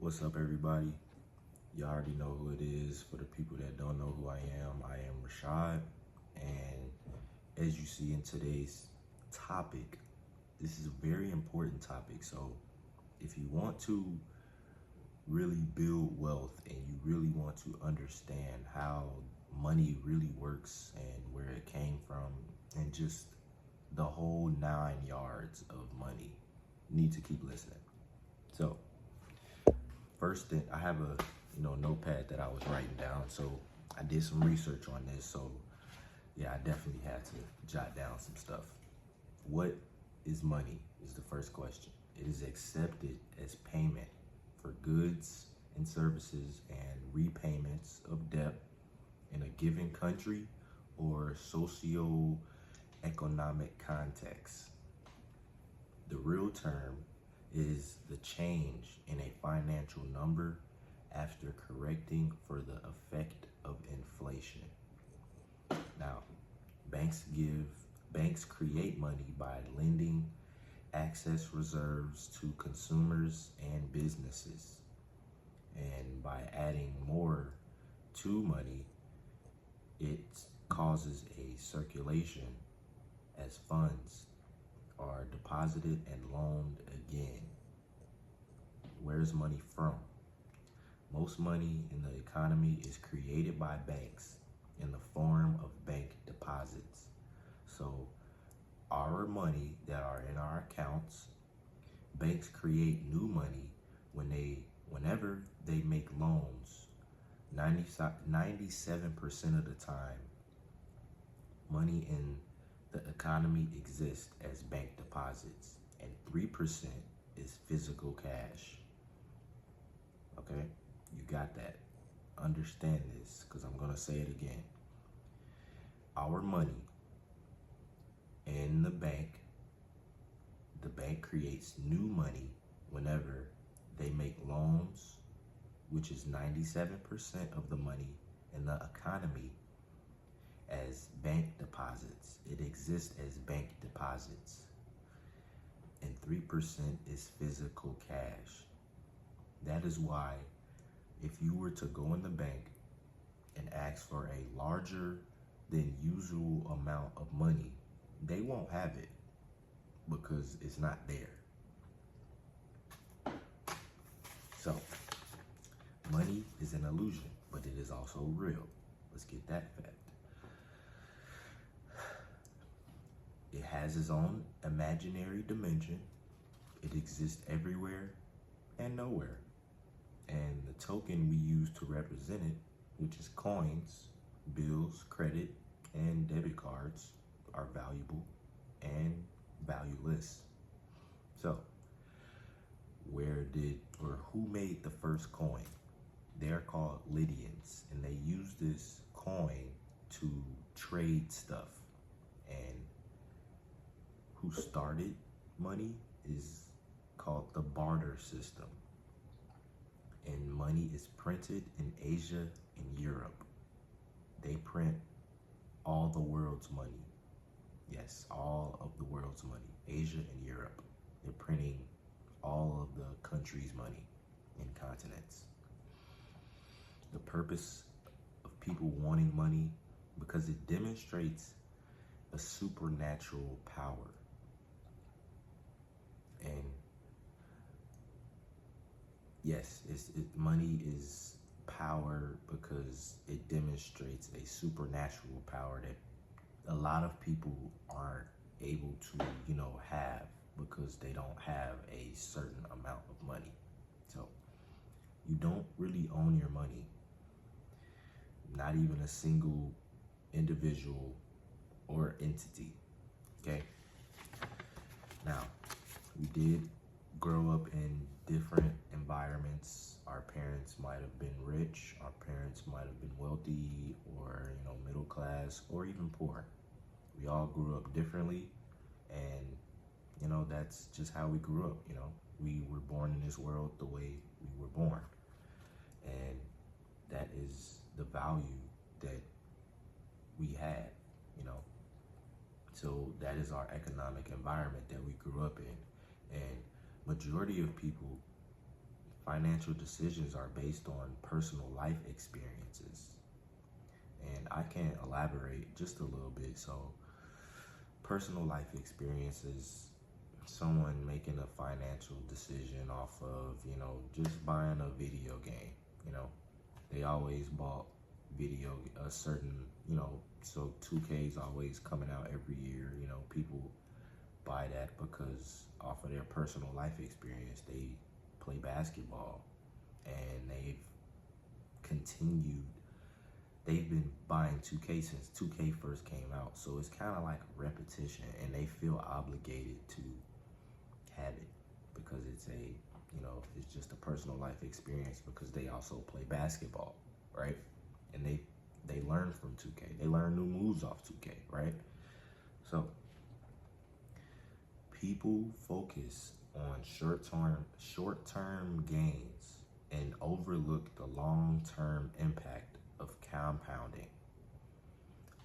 What's up, everybody? You already know who it is. For the people that don't know who I am Rashad. And as you see in today's topic, this is a very important topic. So if you want to really build wealth and you really want to understand how money really works and where it came from and just the whole 9 yards of money, you need to keep listening. So first thing, I have a notepad that I was writing down, so I did some research on this. So yeah, I definitely had to jot down some stuff. What is money is the first question. It is accepted as payment for goods and services and repayments of debt in a given country or socio-economic context. The real term is the change in a financial number after correcting for the effect of inflation. Now, banks create money by lending excess reserves to consumers and businesses. And by adding more to money, it causes a circulation as funds are deposited and loaned again. Where's money from? Most money in the economy is created by banks in the form of bank deposits. So our money that are in our accounts, banks create new money whenever they make loans. 97% of the time, money in the economy exists as bank deposits, and 3% is physical cash. Okay, you got that. Understand this, because I'm gonna say it again. Our money in the bank creates new money whenever they make loans, which is 97% of the money in the economy, as bank deposits. It exists as bank deposits. And 3% is physical cash. That is why if you were to go in the bank and ask for a larger than usual amount of money, they won't have it because it's not there. So, money is an illusion, but it is also real. Let's get that fact. It has its own imaginary dimension. It exists everywhere and nowhere. And the token we use to represent it, which is coins, bills, credit, and debit cards, are valuable and valueless. So, who made the first coin? They're called Lydians, and they use this coin to trade stuff. And who started money is called the barter system. And money is printed in Asia and Europe. They print all the world's money. Yes, all of the world's money. Asia and Europe. They're printing all of the country's money in continents. The purpose of people wanting money, because it demonstrates a supernatural power. And yes, money is power because it demonstrates a supernatural power that a lot of people aren't able to, have because they don't have a certain amount of money. So you don't really own your money, not even a single individual or entity. Okay. Now, we did grow up in different environments. Our parents might have been rich, our parents might have been wealthy, or middle class, or even poor. We all grew up differently, and that's just how we grew up. We were born in this world the way we were born, and that is the value that we had. So that is our economic environment that we grew up in. And majority of people financial decisions are based on personal life experiences. And I can elaborate just a little bit. So, personal life experiences, someone making a financial decision off of, just buying a video game. They always bought a certain, so 2K is always coming out every year. People buy that because off of their personal life experience, they play basketball and continued, they've been buying 2K since 2K first came out. So it's kind of like a repetition, and they feel obligated to have it because it's it's just a personal life experience because they also play basketball, right? And they learn from 2K. They learn new moves off 2K, right? So people focus on short-term gains and overlook the long-term impact of compounding.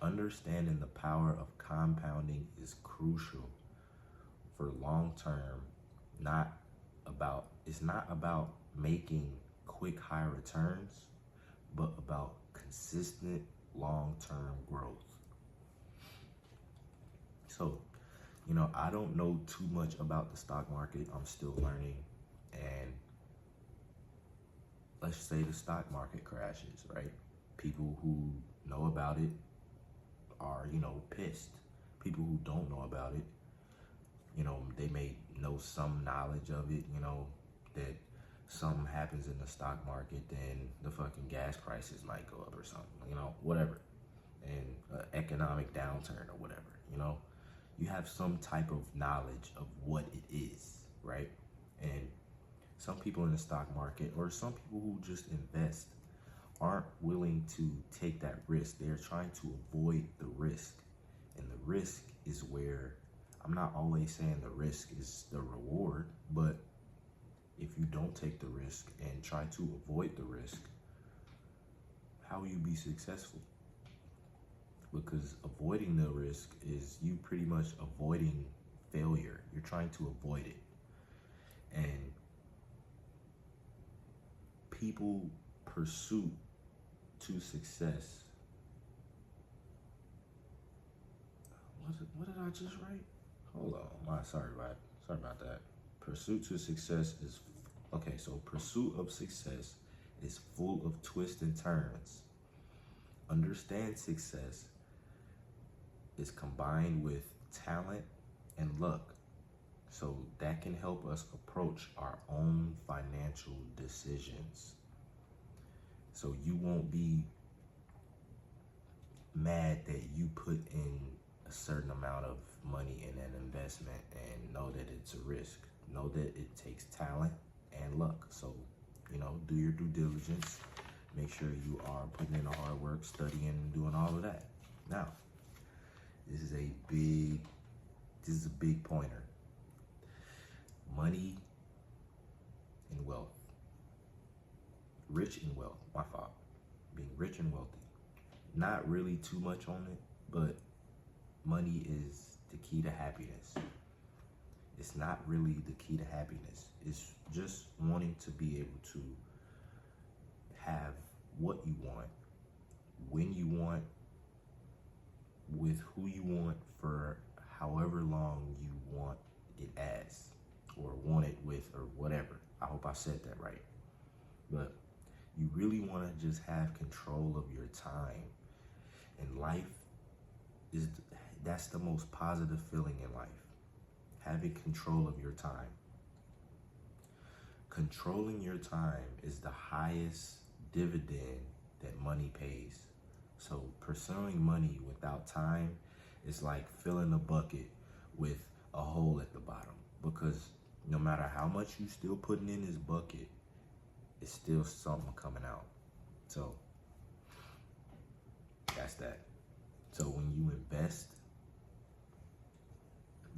Understanding the power of compounding is crucial for long-term. It's not about making quick high returns, but about consistent long-term growth. So, I don't know too much about the stock market. I'm still learning. And let's say the stock market crashes, right? People who know about it are, pissed. People who don't know about it, they may know some knowledge of it, that something happens in the stock market, then the fucking gas prices might go up or something, whatever. And economic downturn or whatever, you have some type of knowledge of what it is, right? And some people in the stock market, or some people who just invest, aren't willing to take that risk. They're trying to avoid the risk. And the risk is where, I'm not always saying the risk is the reward, but if you don't take the risk and try to avoid the risk, how will you be successful? Because avoiding the risk is you pretty much avoiding failure. You're trying to avoid it. And people pursuit to success. What did I just write? Hold on. Sorry about that. Pursuit to success is okay. So pursuit of success is full of twists and turns. Understand success is combined with talent and luck. So that can help us approach our own financial decisions. So you won't be mad that you put in a certain amount of money in an investment and know that it's a risk. Know that it takes talent and luck. So, do your due diligence. Make sure you are putting in the hard work, studying, and doing all of that. Now, this is a big pointer. Money and wealth. Rich and wealth, my fault. Being rich and wealthy. Not really too much on it, but money is the key to happiness. It's not really the key to happiness. It's just wanting to be able to have what you want, when you want, with who you want, for however long you want it as, or want it with, or whatever. I hope I said that right. But you really want to just have control of your time. And life that's the most positive feeling in life. Having control of your time. Controlling your time is the highest dividend that money pays. So pursuing money without time is like filling a bucket with a hole at the bottom, because no matter how much you still putting in this bucket, it's still something coming out. So that's that. So when you invest,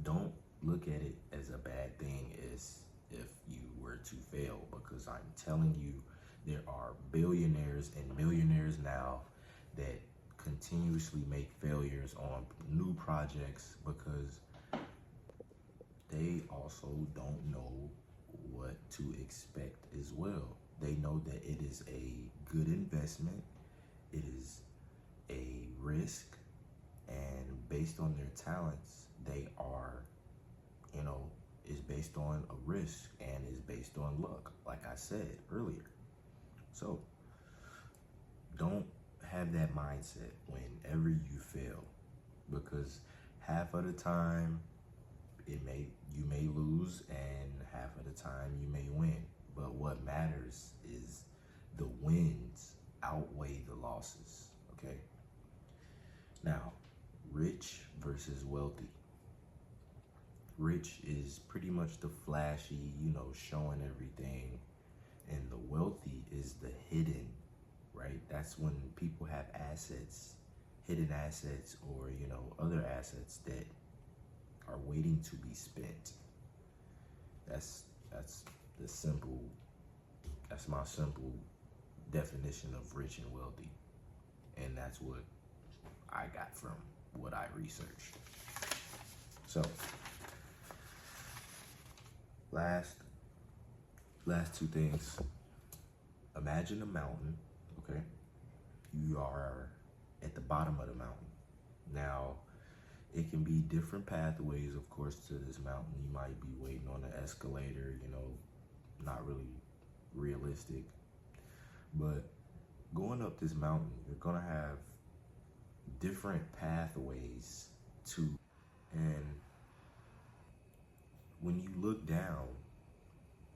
don't look at it as a bad thing as if you were to fail, because I'm telling you, there are billionaires and millionaires now that continuously make failures on new projects because they also don't know what to expect as well. They know that it is a good investment, it is a risk, and based on their talents, they are, you know, is based on a risk and is based on luck, like I said earlier. So don't have that mindset whenever you fail, because half of the time you may lose and half of the time you may win. But what matters is the wins outweigh the losses. Okay. Now, rich versus wealthy. Rich is pretty much the flashy, showing everything, and the wealthy is the hidden, right? That's when people have assets, hidden assets, or other assets that are waiting to be spent. That's the simple. That's my simple definition of rich and wealthy, and that's what I got from what I researched. So, last two things. Imagine a mountain. Okay, you are at the bottom of the mountain. Now, it can be different pathways, of course, to this mountain. You might be waiting on an escalator, not really realistic. But going up this mountain, you're going to have different pathways to, and when you look down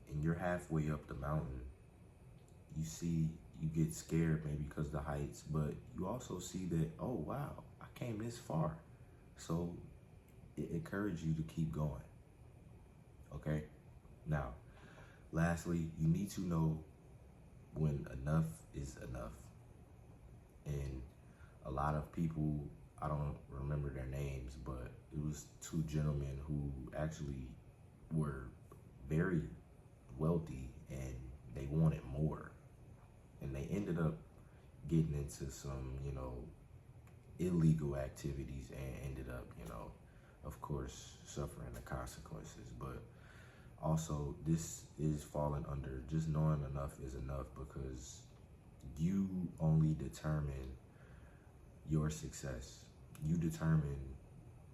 and you're halfway up the mountain, you get scared maybe because of the heights, but you also see that, oh wow, I came this far. So it encourages you to keep going. Okay? Now, lastly, you need to know when enough is enough. And a lot of people, I don't remember their names, but it was two gentlemen who actually were very wealthy and they wanted more. And they ended up getting into some, illegal activities and ended up, of course, suffering the consequences. But also, this is falling under just knowing enough is enough, because you only determine your success. You determine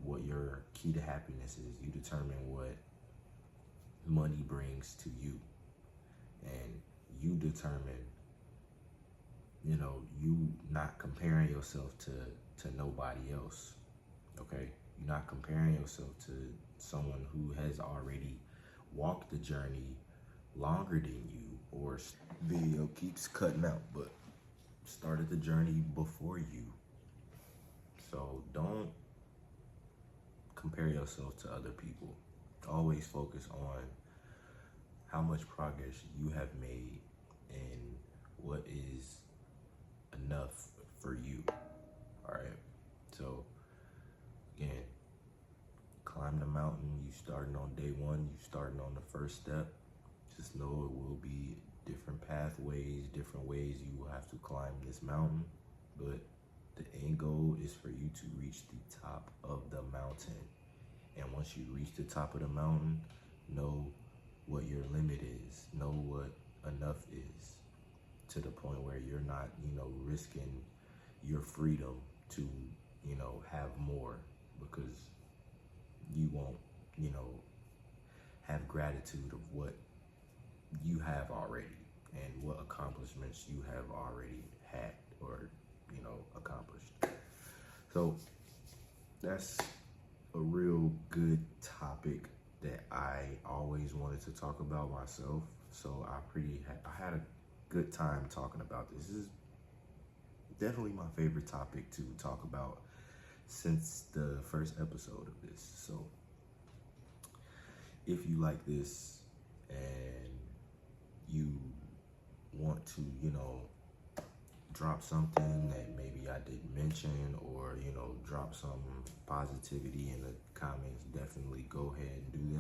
what your key to happiness is. You determine what money brings to you. And you determine, you not comparing yourself to nobody else. Okay? You're not comparing yourself to someone who has already walked the journey longer than you, or video keeps cutting out, but started the journey before you. So don't compare yourself to other people. Always focus on how much progress you have made and what is enough for you. All right. So again, climb the mountain. You starting on day one. You starting on the first step. Just know it will be different pathways, different ways you will have to climb this mountain. But the end goal is for you to reach the top of the mountain. And once you reach the top of the mountain, know what your limit is. Know what enough is, to the point where you're not, risking your freedom to, have more, because you won't, have gratitude of what you have already and what accomplishments you have already had or, accomplished. So that's a real good topic that I always wanted to talk about myself. So I had a good time talking about this. This is definitely my favorite topic to talk about since the first episode of this. So if you like this and you want to, drop something that maybe I didn't mention, or, drop some positivity in the comments, definitely go ahead and do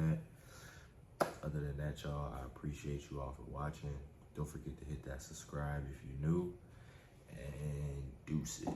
that. Other than that, y'all, I appreciate you all for watching. Don't forget to hit that subscribe if you're new, and deuces.